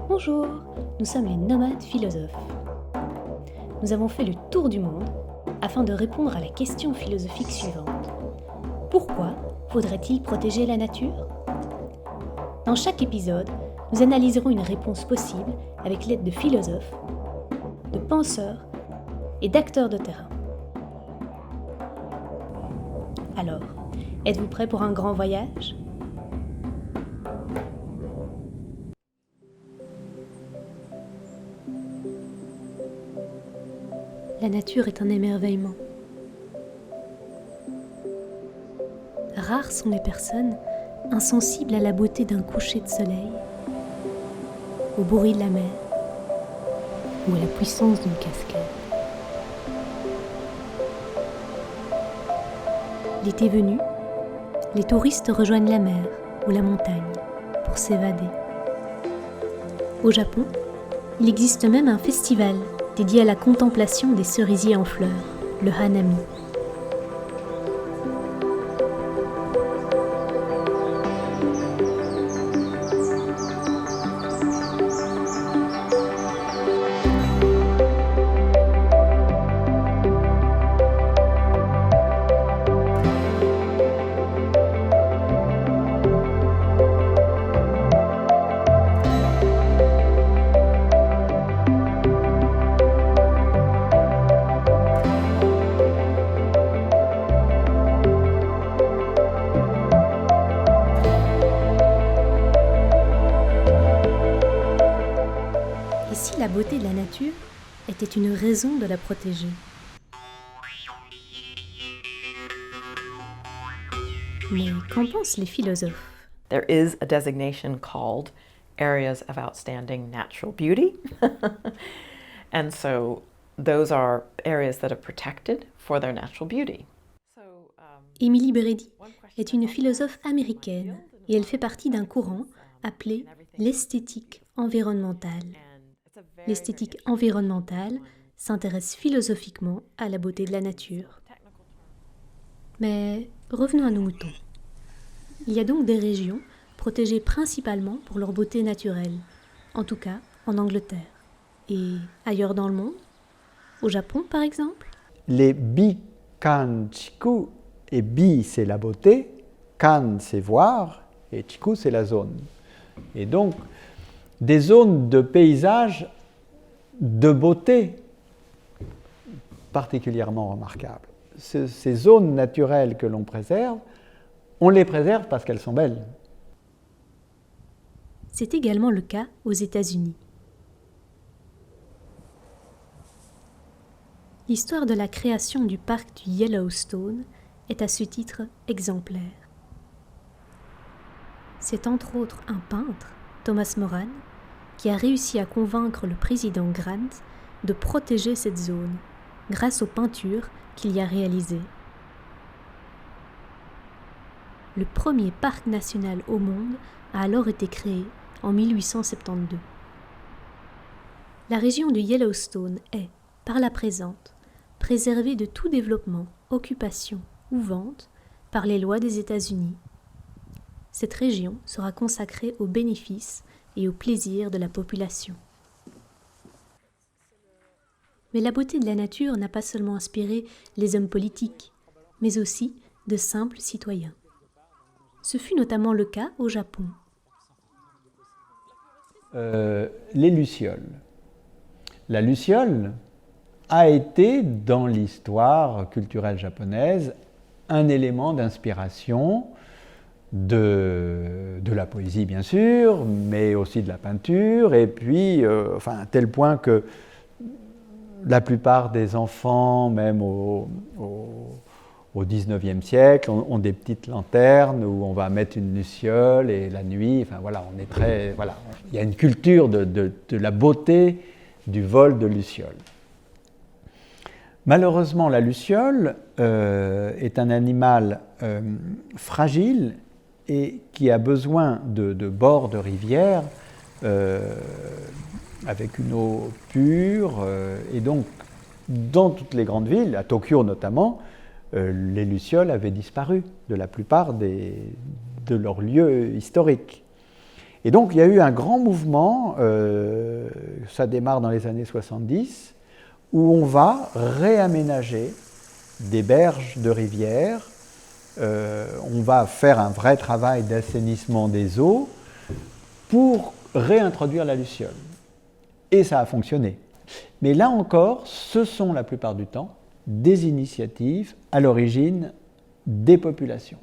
Bonjour, nous sommes les Nomades Philosophes. Nous avons fait le tour du monde afin de répondre à la question philosophique suivante. Pourquoi faudrait-il protéger la nature ? Dans chaque épisode, nous analyserons une réponse possible avec l'aide de philosophes, de penseurs et d'acteurs de terrain. Alors, êtes-vous prêts pour un grand voyage ? La nature est un émerveillement. Rares sont les personnes insensibles à la beauté d'un coucher de soleil, au bruit de la mer ou à la puissance d'une cascade. L'été venu, les touristes rejoignent la mer ou la montagne pour s'évader. Au Japon, il existe même un festival dédié à la contemplation des cerisiers en fleurs, le hanami. Et si la beauté de la nature était une raison de la protéger ? Mais qu'en pensent les philosophes ? There is a designation called areas of outstanding natural beauty. And so those are areas that are protected for their natural beauty. Émilie Brady est une philosophe américaine et elle fait partie d'un courant appelé l'esthétique environnementale. L'esthétique environnementale s'intéresse philosophiquement à la beauté de la nature. Mais revenons à nos moutons. Il y a donc des régions protégées principalement pour leur beauté naturelle, en tout cas en Angleterre. Et ailleurs dans le monde ? Au Japon par exemple ? Les bi-kan chiku, et bi c'est la beauté, kan c'est voir, et chiku c'est la zone. Et donc, des zones de paysage de beauté particulièrement remarquables. Ces zones naturelles que l'on préserve, on les préserve parce qu'elles sont belles. C'est également le cas aux États-Unis. L'histoire de la création du parc du Yellowstone est à ce titre exemplaire. C'est entre autres un peintre, Thomas Moran, qui a réussi à convaincre le président Grant de protéger cette zone grâce aux peintures qu'il y a réalisées. Le premier parc national au monde a alors été créé en 1872. La région du Yellowstone est, par la présente, préservée de tout développement, occupation ou vente par les lois des États-Unis. Cette région sera consacrée aux bénéfices et aux plaisirs de la population. Mais la beauté de la nature n'a pas seulement inspiré les hommes politiques, mais aussi de simples citoyens. Ce fut notamment le cas au Japon. Les lucioles. La luciole a été, dans l'histoire culturelle japonaise, un élément d'inspiration de la poésie, bien sûr, mais aussi de la peinture, et puis, à tel point que la plupart des enfants, même au XIXe siècle, ont des petites lanternes où on va mettre une luciole et la nuit, on est très, il y a une culture de la beauté du vol de lucioles. Malheureusement, la luciole est un animal fragile et qui a besoin de bords de rivière avec une eau pure. Et donc, dans toutes les grandes villes, à Tokyo notamment, les lucioles avaient disparu de la plupart de leurs lieux historiques. Et donc il y a eu un grand mouvement, ça démarre dans les années 70, où on va réaménager des berges de rivières, on va faire un vrai travail d'assainissement des eaux pour réintroduire la luciole. Et ça a fonctionné. Mais là encore, ce sont la plupart du temps des initiatives à l'origine des populations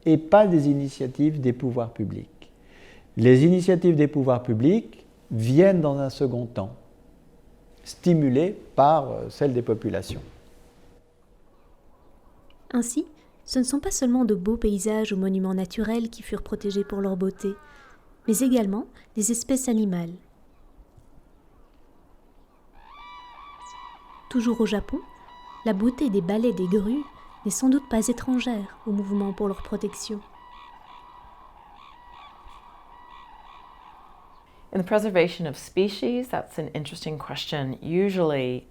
et pas des initiatives des pouvoirs publics. Les initiatives des pouvoirs publics viennent dans un second temps, stimulées par celles des populations. Ainsi, ce ne sont pas seulement de beaux paysages ou monuments naturels qui furent protégés pour leur beauté, mais également des espèces animales. Toujours au Japon, la beauté des balais des grues n'est sans doute pas étrangère au mouvement pour leur protection. In the preservation of species, that's an interesting question. Usually,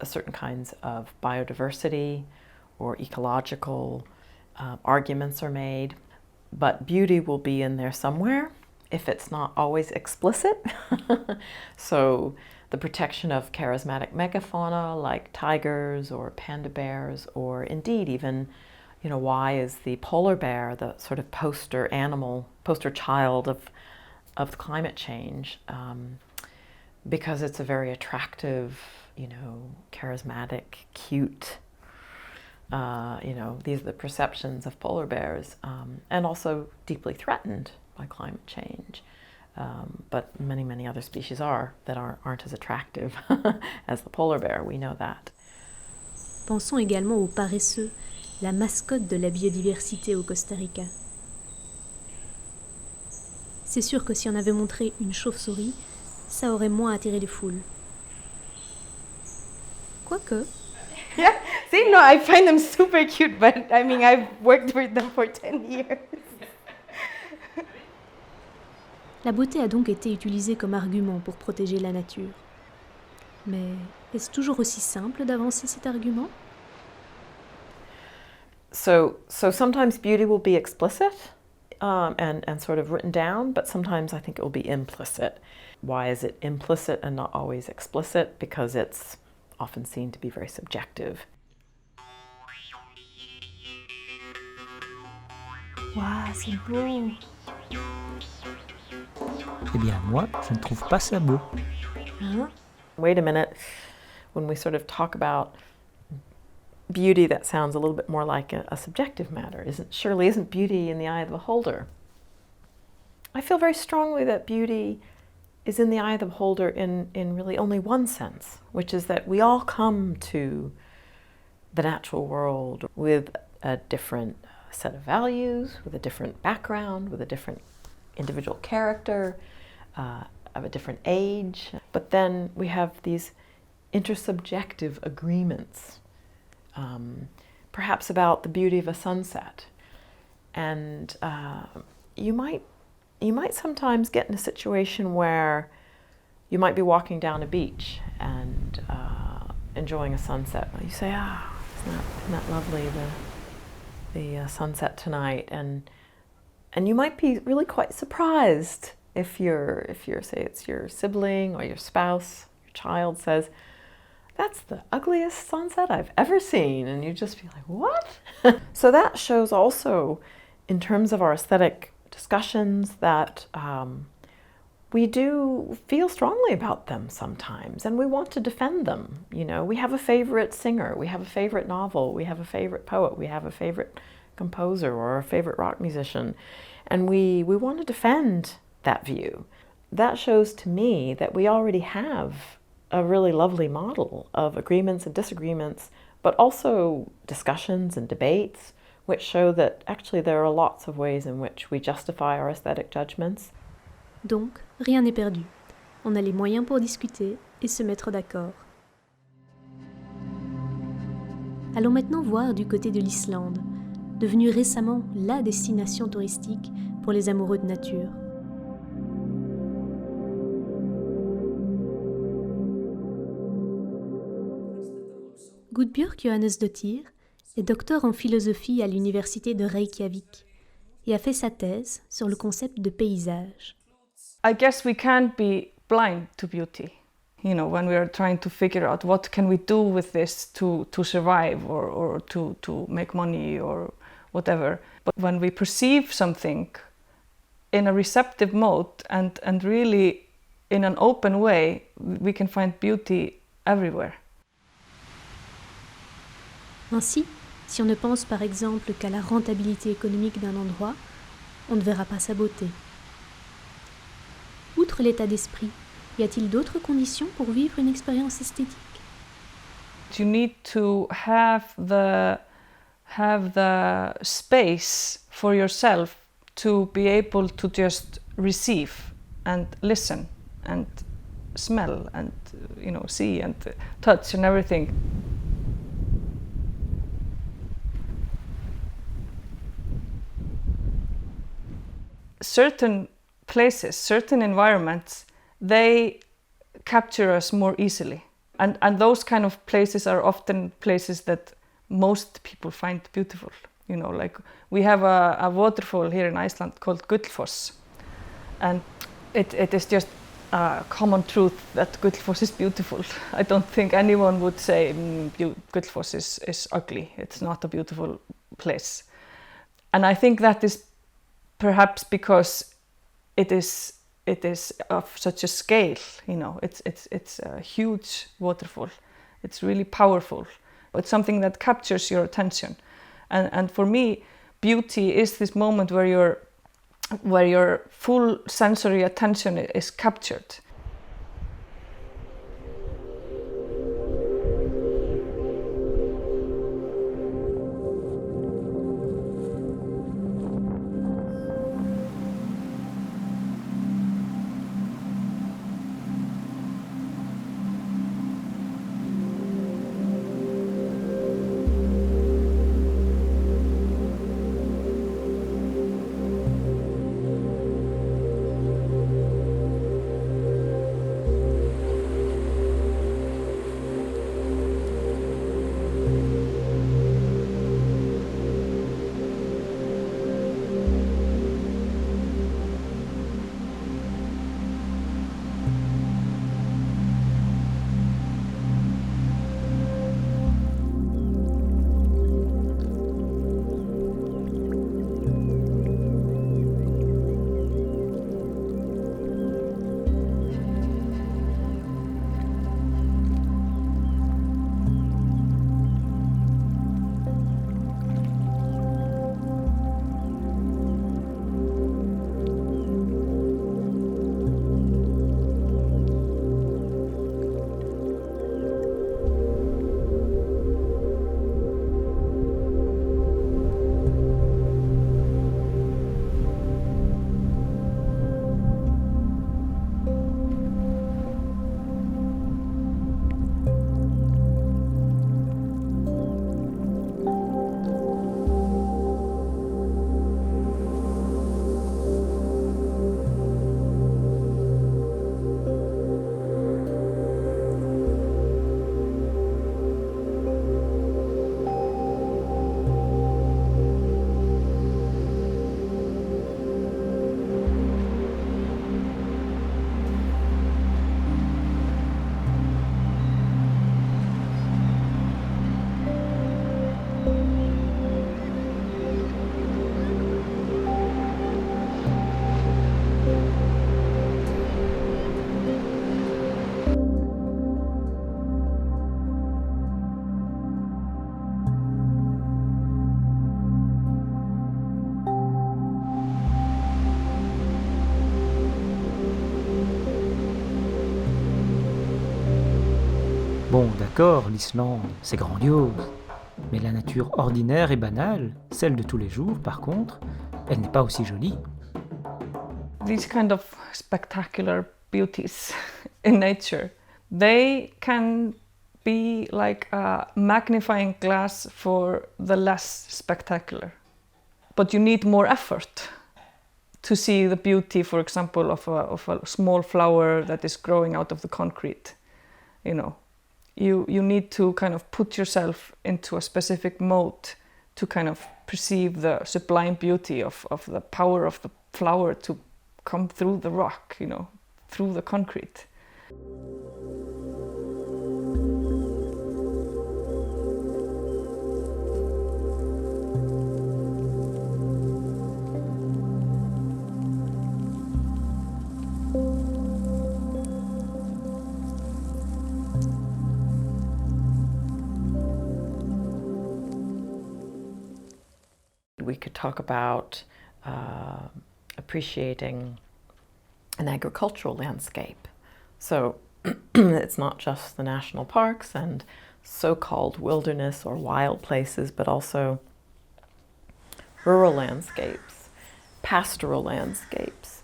certain kinds of biodiversity or ecological arguments are made, but beauty will be in there somewhere if it's not always explicit. So the protection of charismatic megafauna like tigers or panda bears, or indeed even, why is the polar bear the sort of poster animal, poster child of climate change? Because it's a very attractive, charismatic, cute, these are the perceptions of polar bears, and also deeply threatened by climate change. But many other species that aren't as attractive as the polar bear, we know that. Pensons également aux paresseux, la mascotte de la biodiversité au Costa Rica. C'est sûr que si on avait montré une chauve-souris, ça aurait moins attiré les foules. Quoique... Yeah, see, no, I find them super cute, but I mean, I've worked with them for 10 years. La beauté a donc été utilisée comme argument pour protéger la nature. Mais est-ce toujours aussi simple d'avancer cet argument? So sometimes beauty will be explicit and sort of written down, but sometimes I think it will be implicit. Why is it implicit and not always explicit? Because it's often seen to be very subjective. Waouh, c'est beau. Eh bien, moi, je ne trouve pas ça beau. Hein? Wait a minute. When we sort of talk about beauty, that sounds a little bit more like a subjective matter. Surely isn't beauty in the eye of the beholder? I feel very strongly that beauty is in the eye of the beholder in really only one sense, which is that we all come to the natural world with a different set of values, with a different background, with a different individual character, of a different age. But then we have these intersubjective agreements, perhaps about the beauty of a sunset. And you might sometimes get in a situation where you might be walking down a beach and enjoying a sunset. You say, isn't that lovely, the sunset tonight? And you might be really quite surprised if you're say it's your sibling or your spouse, your child says, that's the ugliest sunset I've ever seen. And you just be like, what? So that shows also, in terms of our aesthetic discussions, that we do feel strongly about them sometimes, and we want to defend them. We have a favorite singer, we have a favorite novel, we have a favorite poet, we have a favorite composer or a favorite rock musician, and we want to defend that view. That shows to me that we already have a really lovely model of agreements and disagreements, but also discussions and debates, which show that actually there are lots of ways in which we justify our aesthetic judgments. Donc, rien n'est perdu. On a les moyens pour discuter et se mettre d'accord. Allons maintenant voir du côté de l'Islande, devenue récemment la destination touristique pour les amoureux de nature. Gudbjörg Johannesdottir est docteur en philosophie à l'université de Reykjavik et a fait sa thèse sur le concept de paysage. I guess we can't be blind to beauty. You know, when we are trying to figure out what can we do with this to survive or to make money or whatever. But when we perceive something in a receptive mode and really in an open way, we can find beauty everywhere. Ainsi, si on ne pense par exemple qu'à la rentabilité économique d'un endroit, on ne verra pas sa beauté. Outre l'état d'esprit, y a-t-il d'autres conditions pour vivre une expérience esthétique? You need to have the space for yourself to be able to just receive and listen and smell and see and touch and everything. Certain places, certain environments, they capture us more easily. And those kind of places are often places that most people find beautiful. You know, like we have a waterfall here in Iceland called Gullfoss. And it is just a common truth that Gullfoss is beautiful. I don't think anyone would say Gullfoss is ugly. It's not a beautiful place. And I think that is perhaps because it is of such a scale, it's a huge waterfall. It's really powerful. It's something that captures your attention. And for me, beauty is this moment where your full sensory attention is captured. Bon, d'accord, l'Islande, c'est grandiose. Mais la nature ordinaire et banale, celle de tous les jours, par contre, elle n'est pas aussi jolie. These kind of spectacular beauties in nature, they can be like a magnifying glass for the less spectacular. But you need more effort to see the beauty, for example, of a small flower that is growing out of the concrete. You need to kind of put yourself into a specific mode to kind of perceive the sublime beauty of the power of the flower to come through the rock, you know, through the concrete. We could talk about appreciating an agricultural landscape. So it's not just the national parks and so-called wilderness or wild places, but also rural landscapes, pastoral landscapes,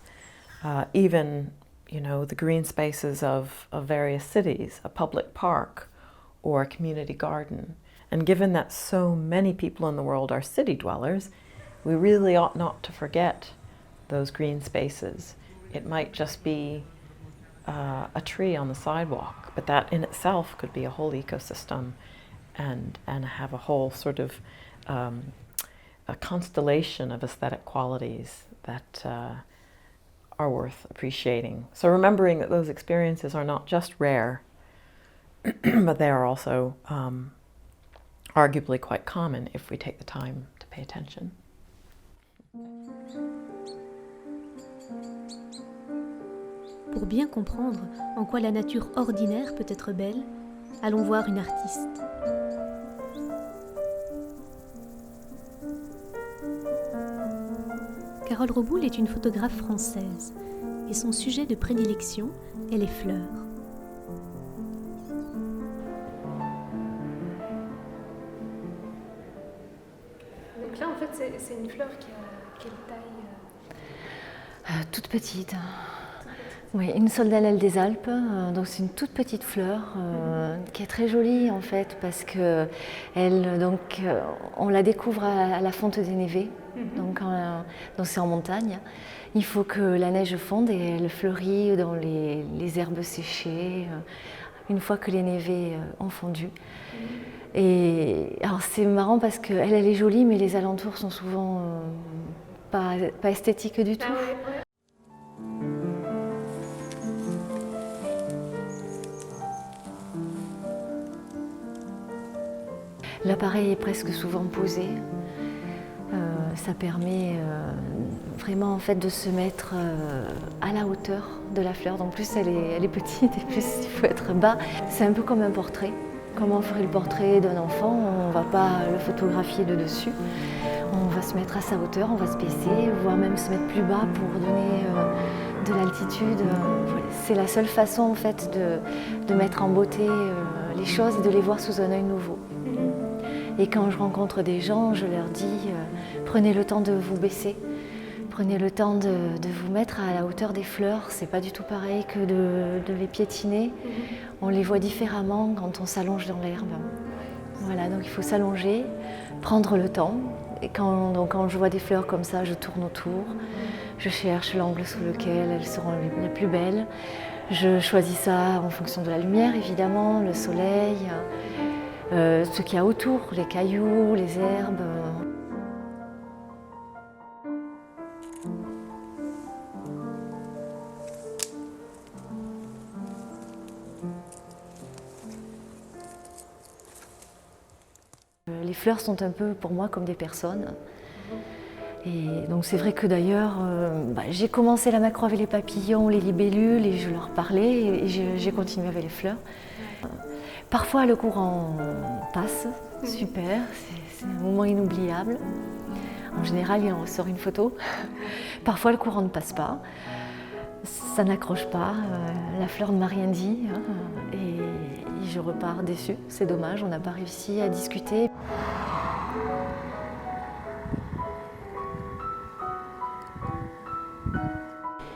even, you know, the green spaces of various cities, a public park or a community garden. And given that so many people in the world are city dwellers, we really ought not to forget those green spaces. It might just be a tree on the sidewalk, but that in itself could be a whole ecosystem and have a whole sort of a constellation of aesthetic qualities that are worth appreciating. So remembering that those experiences are not just rare, but they are also arguably quite common if we take the time to pay attention. Pour bien comprendre en quoi la nature ordinaire peut être belle, allons voir une artiste. Carole Roboul est une photographe française et son sujet de prédilection est les fleurs. Donc là, en fait, c'est une fleur qui a quelle taille Toute petite. Oui, une soldanelle des Alpes, donc c'est une toute petite fleur qui est très jolie en fait parce que on la découvre à la fonte des névés, donc c'est en montagne. Il faut que la neige fonde et elle fleurit dans les herbes séchées une fois que les névés ont fondu. Et alors c'est marrant parce qu'elle est jolie mais les alentours sont souvent pas esthétiques du tout. Ah ouais, ouais. L'appareil est presque souvent posé. Ça permet vraiment en fait de se mettre à la hauteur de la fleur. Donc plus elle est petite et plus il faut être bas. C'est un peu comme un portrait. Comme on ferait le portrait d'un enfant, on ne va pas le photographier de dessus. On va se mettre à sa hauteur, on va se baisser, voire même se mettre plus bas pour donner de l'altitude. C'est la seule façon en fait de mettre en beauté les choses et de les voir sous un œil nouveau. Et quand je rencontre des gens, je leur dis prenez le temps de vous baisser, prenez le temps de vous mettre à la hauteur des fleurs. C'est pas du tout pareil que de les piétiner. On les voit différemment quand on s'allonge dans l'herbe. Voilà, donc il faut s'allonger, prendre le temps. Et quand je vois des fleurs comme ça, je tourne autour, je cherche l'angle sous lequel elles seront les plus belles. Je choisis ça en fonction de la lumière, évidemment, le soleil. Ce qu'il y a autour, les cailloux, les herbes. Les fleurs sont un peu pour moi comme des personnes. Et donc c'est vrai que d'ailleurs, j'ai commencé la macro avec les papillons, les libellules, et je leur parlais, et j'ai continué avec les fleurs. Parfois le courant passe, super, c'est un moment inoubliable. En général, il en ressort une photo. Parfois le courant ne passe pas, ça n'accroche pas, la fleur ne m'a rien dit, et je repars déçue. C'est dommage, on n'a pas réussi à discuter.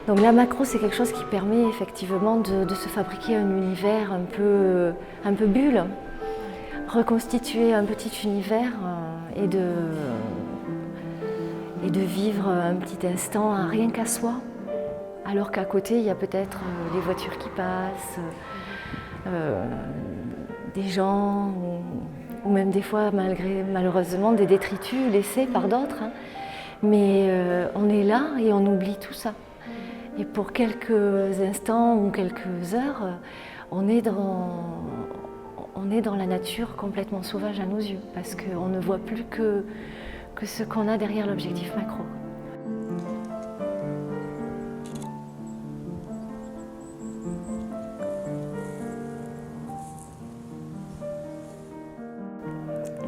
Donc la macro, c'est quelque chose qui permet effectivement de se fabriquer un univers un peu bulle, reconstituer un petit univers et de vivre un petit instant rien qu'à soi, alors qu'à côté il y a peut-être les voitures qui passent, des gens, ou même des fois, malheureusement, des détritus laissés par d'autres. Hein. Mais on est là et on oublie tout ça. Et pour quelques instants ou quelques heures, on est dans la nature complètement sauvage à nos yeux, parce qu'on ne voit plus que ce qu'on a derrière l'objectif macro.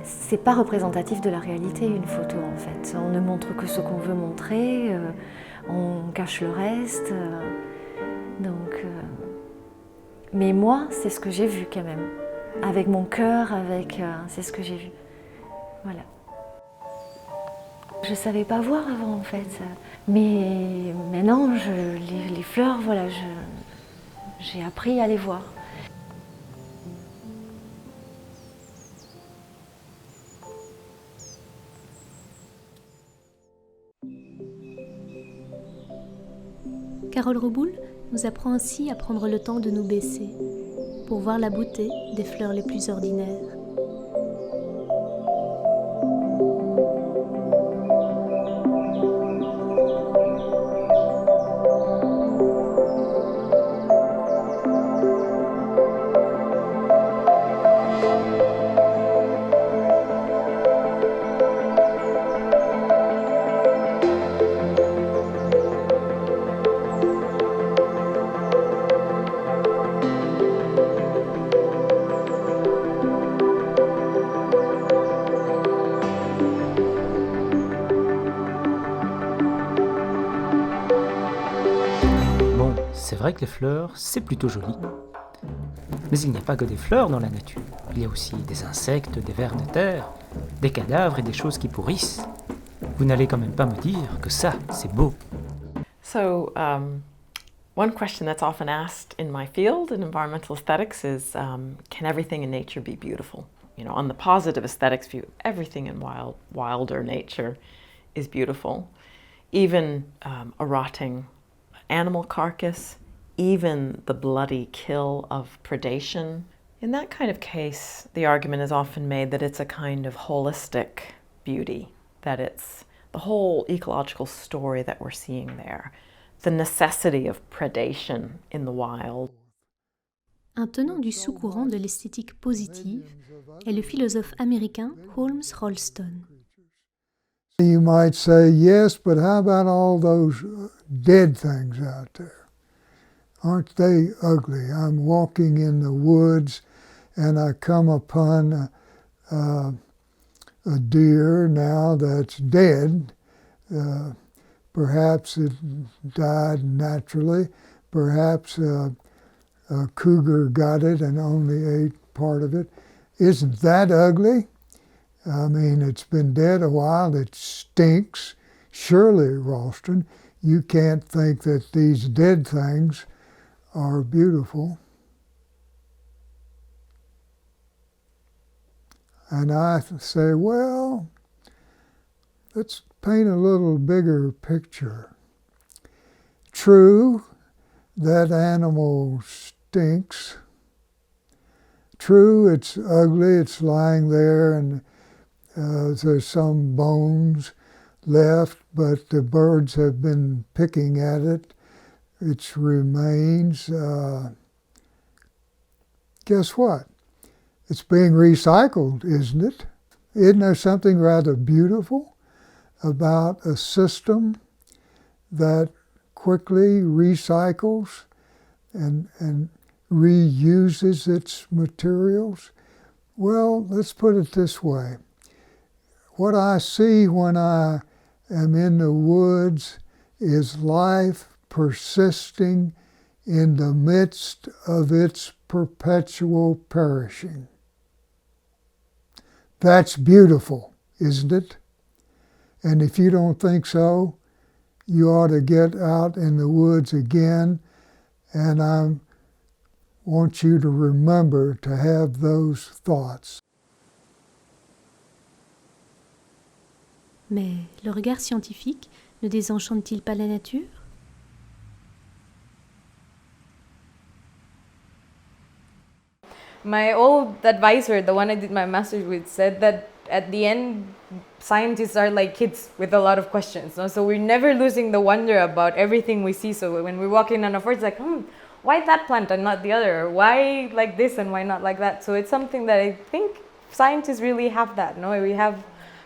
C'est pas représentatif de la réalité, une photo en fait. On ne montre que ce qu'on veut montrer, on cache le reste. Mais moi, c'est ce que j'ai vu quand même. Avec mon cœur, c'est ce que j'ai vu. Voilà. Je savais pas voir avant en fait. Mais maintenant, les fleurs, voilà, j'ai appris à les voir. Carole Reboul nous apprend ainsi à prendre le temps de nous baisser pour voir la beauté des fleurs les plus ordinaires. C'est vrai que les fleurs, c'est plutôt joli. Mais il n'y a pas que des fleurs dans la nature. Il y a aussi des insectes, des vers de terre, des cadavres et des choses qui pourrissent. Vous n'allez quand même pas me dire que ça, c'est beau. So, one question that's often asked in my field in environmental aesthetics is, can everything in nature be beautiful? You know, on the positive aesthetics view, everything in wilder nature is beautiful. Even a rotting animal carcass, even the bloody kill of predation. In that kind of case, the argument is often made that it's a kind of holistic beauty, that it's the whole ecological story that we're seeing there, the necessity of predation in the wild. Un tenant du sous-courant de l'esthétique positive est le philosophe américain Holmes Rolston. You might say, yes, but how about all those dead things out there? Aren't they ugly? I'm walking in the woods and I come upon a deer now that's dead. Perhaps it died naturally. Perhaps a cougar got it and only ate part of it. Isn't that ugly? I mean, it's been dead a while. It stinks. Surely, Ralston, you can't think that these dead things are beautiful. And I say, well, let's paint a little bigger picture. True, that animal stinks. True, it's ugly, it's lying there, and there's some bones left, but the birds have been picking at it. Its remains. Guess what? It's being recycled, isn't it? Isn't there something rather beautiful about a system that quickly recycles and reuses its materials? Well, let's put it this way. What I see when I am in the woods is life persisting in the midst of its perpetual perishing. That's beautiful, isn't it? And if you don't think so, you ought to get out in the woods again, and I want you to remember to have those thoughts. Mais le regard scientifique ne désenchante-t-il pas la nature ? My old advisor, the one I did my master's with, said that at the end, scientists are like kids with a lot of questions. No? So we're never losing the wonder about everything we see. So when we walk in on a forest, it's like, why that plant and not the other? Or why like this and why not like that? So it's something that I think scientists really have that. No,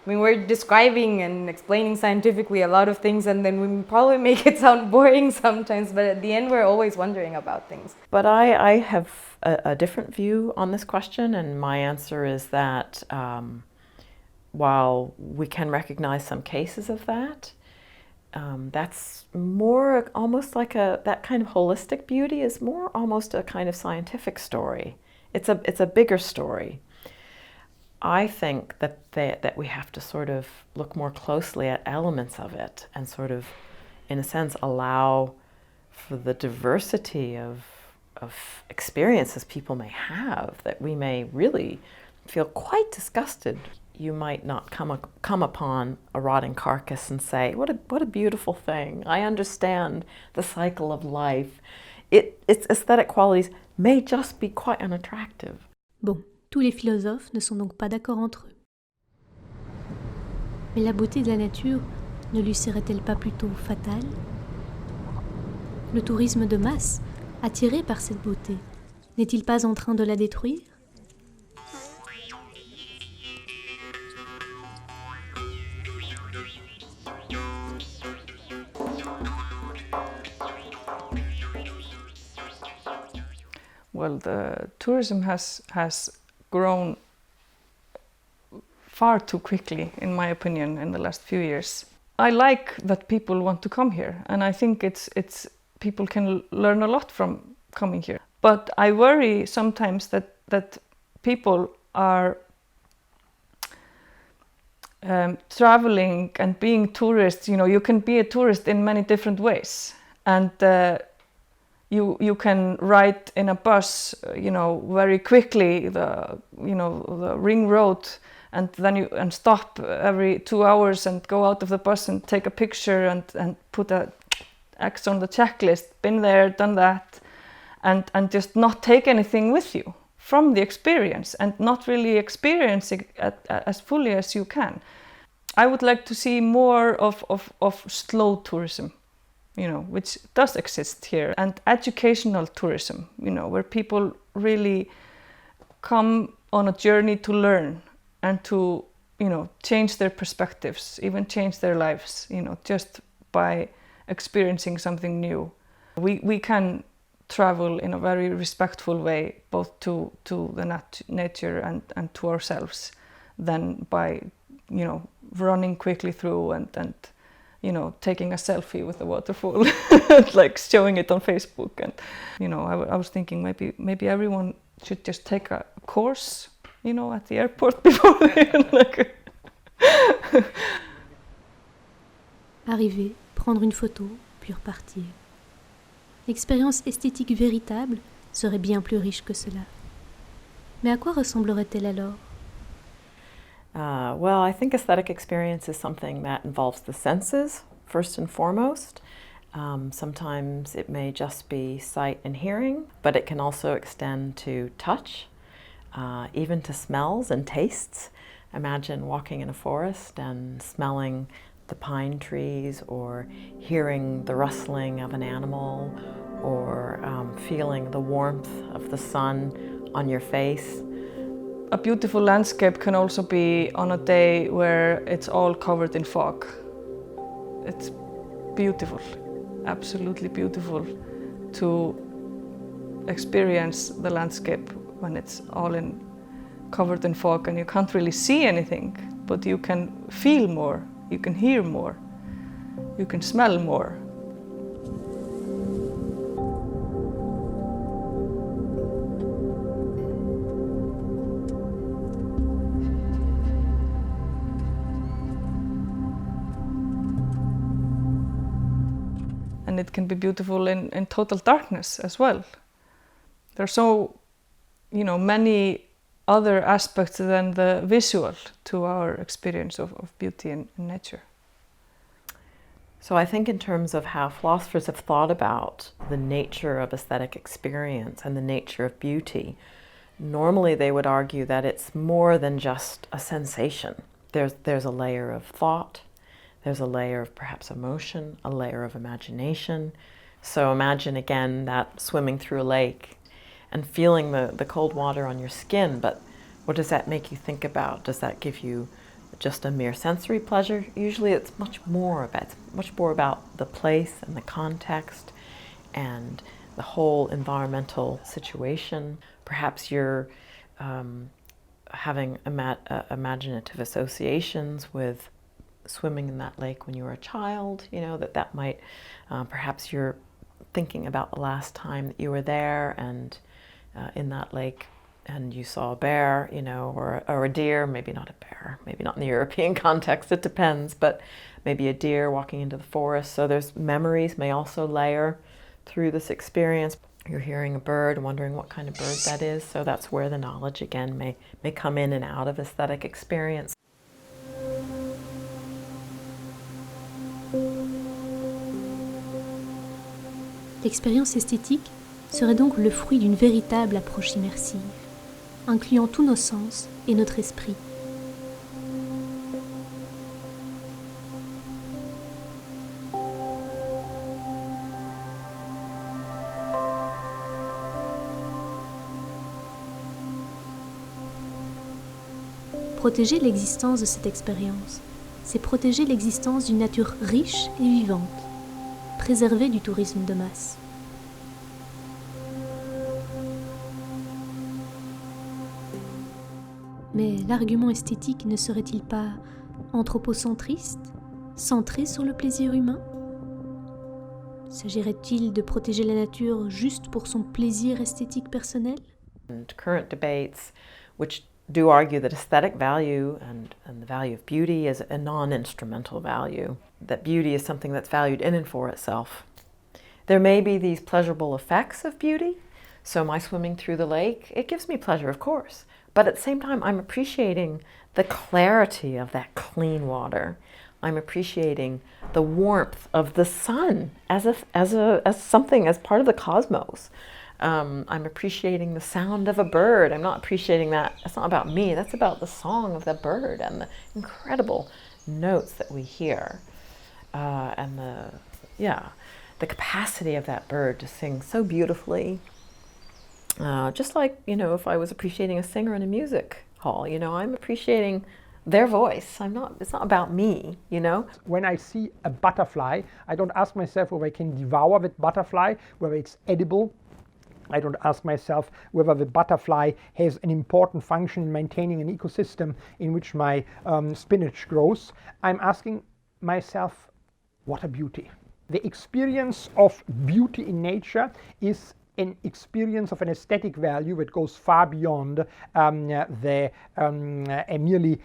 we're describing and explaining scientifically a lot of things, and then we probably make it sound boring sometimes, but at the end we're always wondering about things. But I have a different view on this question, and my answer is that while we can recognize some cases of that, that's more almost like that kind of holistic beauty is more almost a kind of scientific story. It's a bigger story. I think that we have to sort of look more closely at elements of it and sort of, in a sense, allow for the diversity of experiences people may have, that we may really feel quite disgusted. You might not come upon a rotting carcass and say, what a beautiful thing. I understand the cycle of life. Its aesthetic qualities may just be quite unattractive. Bon, tous les philosophes ne sont donc pas d'accord entre eux. Mais la beauté de la nature ne lui serait-elle pas plutôt fatale? Le tourisme de masse, attiré par cette beauté, n'est-il pas en train de la détruire? Well, the tourism has grown far too quickly, in my opinion, in the last few years. I like that people want to come here, and I think it's people can learn a lot from coming here. But I worry sometimes that people are traveling and being tourists. You know, you can be a tourist in many different ways, and you can ride in a bus, very quickly the ring road, and then stop every 2 hours and go out of the bus and take a picture and put a X on the checklist. Been there, done that, and just not take anything with you from the experience and not really experiencing it as fully as you can. I would like to see more of slow tourism, which does exist here, and educational tourism, where people really come on a journey to learn and to, change their perspectives, even change their lives, just by experiencing something new. We can travel in a very respectful way, both to the nature and to ourselves, than by, running quickly through and taking a selfie with the waterfall, like showing it on Facebook. And I was thinking maybe everyone should just take a course, at the airport before they Arriver, prendre une photo, puis repartir. L'expérience esthétique véritable serait bien plus riche que cela. Mais à quoi ressemblerait-elle alors? Well, I think aesthetic experience is something that involves the senses, first and foremost. Sometimes it may just be sight and hearing, but it can also extend to touch, even to smells and tastes. Imagine walking in a forest and smelling the pine trees, or hearing the rustling of an animal, or feeling the warmth of the sun on your face. A beautiful landscape can also be on a day where it's all covered in fog. It's beautiful, absolutely beautiful to experience the landscape when it's all covered in fog and you can't really see anything, but you can feel more, you can hear more, you can smell more. And it can be beautiful in total darkness as well. There are so, many other aspects than the visual to our experience of beauty in nature. So I think in terms of how philosophers have thought about the nature of aesthetic experience and the nature of beauty, Normally they would argue that it's more than just a sensation. There's a layer of thought, there's a layer of perhaps emotion, a layer of imagination. So imagine again that swimming through a lake and feeling the cold water on your skin, but what does that make you think about? Does that give you just a mere sensory pleasure? Usually it's much more about the place and the context and the whole environmental situation. Perhaps you're having imaginative associations with swimming in that lake when you were a child, you know, that might, perhaps you're thinking about the last time that you were there and in that lake and you saw a bear, you know, or a deer, maybe not a bear, maybe not in the European context, it depends, but maybe a deer walking into the forest. So there's memories may also layer through this experience. You're hearing a bird, wondering what kind of bird that is, so that's where the knowledge again may come in and out of aesthetic experience. L'expérience esthétique serait donc le fruit d'une véritable approche immersive, incluant tous nos sens et notre esprit. Protéger l'existence de cette expérience, c'est protéger l'existence d'une nature riche et vivante, préserver du tourisme de masse. Mais l'argument esthétique ne serait-il pas anthropocentriste, centré sur le plaisir humain? S'agirait-il de protéger la nature juste pour son plaisir esthétique personnel? And current debates which do argue that aesthetic value and the value of beauty is a non-instrumental value, that beauty is something that's valued in and for itself. There may be these pleasurable effects of beauty, so my swimming through the lake, it gives me pleasure, of course, but at the same time I'm appreciating the clarity of that clean water. I'm appreciating the warmth of the sun as something, as part of the cosmos. I'm appreciating the sound of a bird. I'm not appreciating that. It's not about me. That's about the song of the bird and the incredible notes that we hear, and the capacity of that bird to sing so beautifully. Just like, you know, if I was appreciating a singer in a music hall, you know, I'm appreciating their voice. It's not about me, you know. When I see a butterfly, I don't ask myself whether I can devour that butterfly, whether it's edible. I don't ask myself whether the butterfly has an important function in maintaining an ecosystem in which my spinach grows. I'm asking myself, what a beauty. The experience of beauty in nature is an experience of an aesthetic value that goes far beyond a merely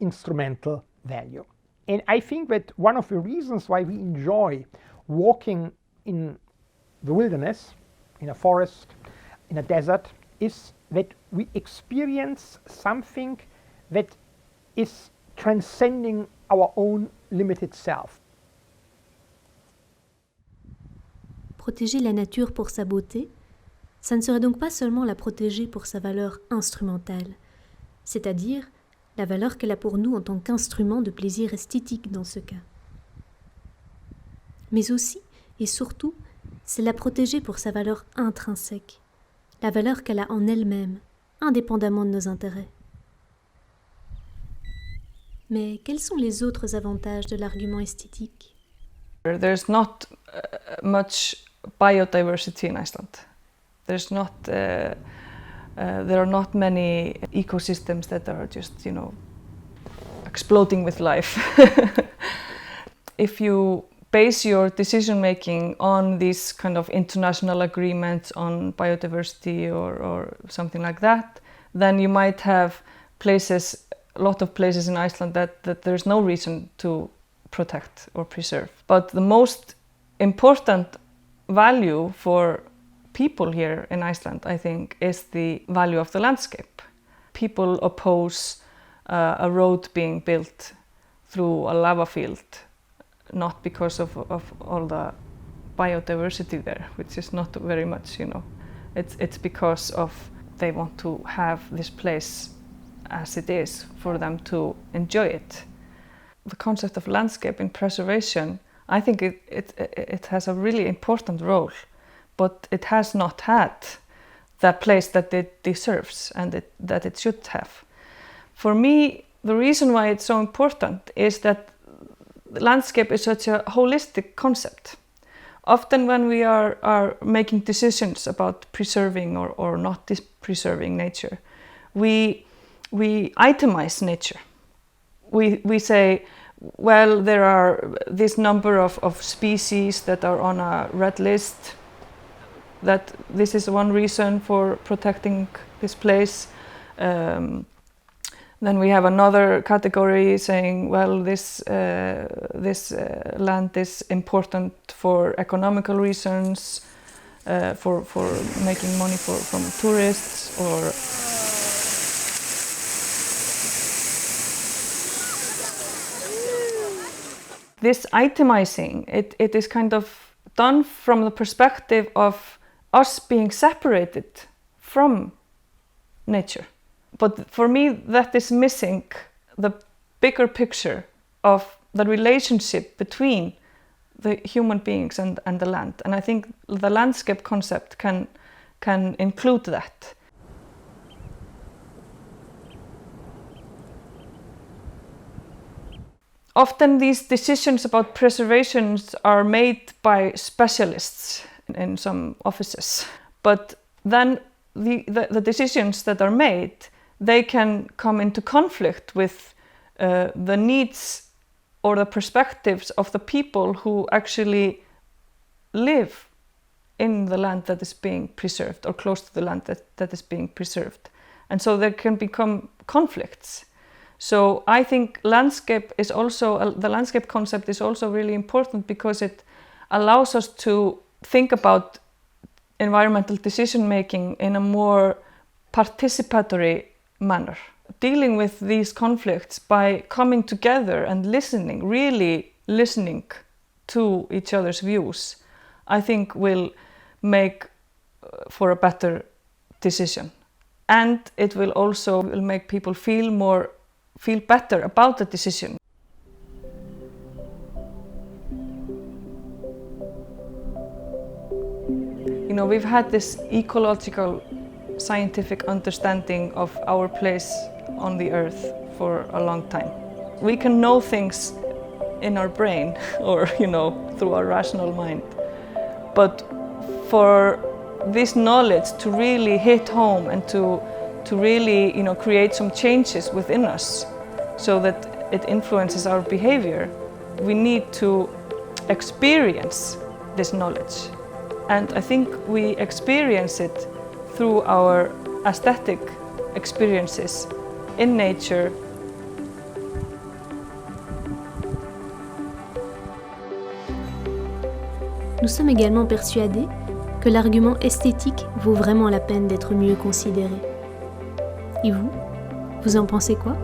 instrumental value. And I think that one of the reasons why we enjoy walking in the wilderness, in a forest, in a desert, is that we experience something that is transcending our own limited self. Protéger la nature pour sa beauté, ça ne serait donc pas seulement la protéger pour sa valeur instrumentale, c'est-à-dire la valeur qu'elle a pour nous en tant qu'instrument de plaisir esthétique dans ce cas. Mais aussi, et surtout, c'est la protéger pour sa valeur intrinsèque, la valeur qu'elle a en elle-même, indépendamment de nos intérêts. Mais quels sont les autres avantages de l'argument esthétique? There's not much biodiversity in Iceland. There are not many ecosystems that are just, you know, exploding with life. If you base your decision making on these kind of international agreements on biodiversity or something like that, then you might have places, a lot of places in Iceland that there's no reason to protect or preserve. But the most important value for people here in Iceland, I think, is the value of the landscape. People oppose a road being built through a lava field, not because of all the biodiversity there, which is not very much, you know. It's because of they want to have this place as it is for them to enjoy it. The concept of landscape in preservation, I think it has a really important role, but it has not had the place that it deserves and that it should have. For me, the reason why it's so important is that the landscape is such a holistic concept. Often when we are making decisions about preserving or not preserving nature, we itemize nature. We say, well, there are this number of species that are on a red list, that this is one reason for protecting this place. Then we have another category saying, well, this land is important for economical reasons, for making money from tourists, or this itemizing, it is kind of done from the perspective of us being separated from nature. But for me, that is missing the bigger picture of the relationship between the human beings and the land. And I think the landscape concept can include that. Often these decisions about preservations are made by specialists in some offices. But then the decisions that are made, they can come into conflict with the needs or the perspectives of the people who actually live in the land that is being preserved or close to the land that is being preserved. And so there can become conflicts. So I think the landscape concept is also really important because it allows us to think about environmental decision making in a more participatory manner. Dealing with these conflicts by coming together and listening, really listening to each other's views, I think will make for a better decision. And it will also make people feel better about the decision. You know, we've had this ecological scientific understanding of our place on the earth for a long time. We can know things in our brain or, through our rational mind. But for this knowledge to really hit home and to really, create some changes within us so that it influences our behavior, we need to experience this knowledge. And I think we experience it through our aesthetic experiences in nature. Nous sommes également persuadés que l'argument esthétique vaut vraiment la peine d'être mieux considéré. Et vous en pensez quoi ?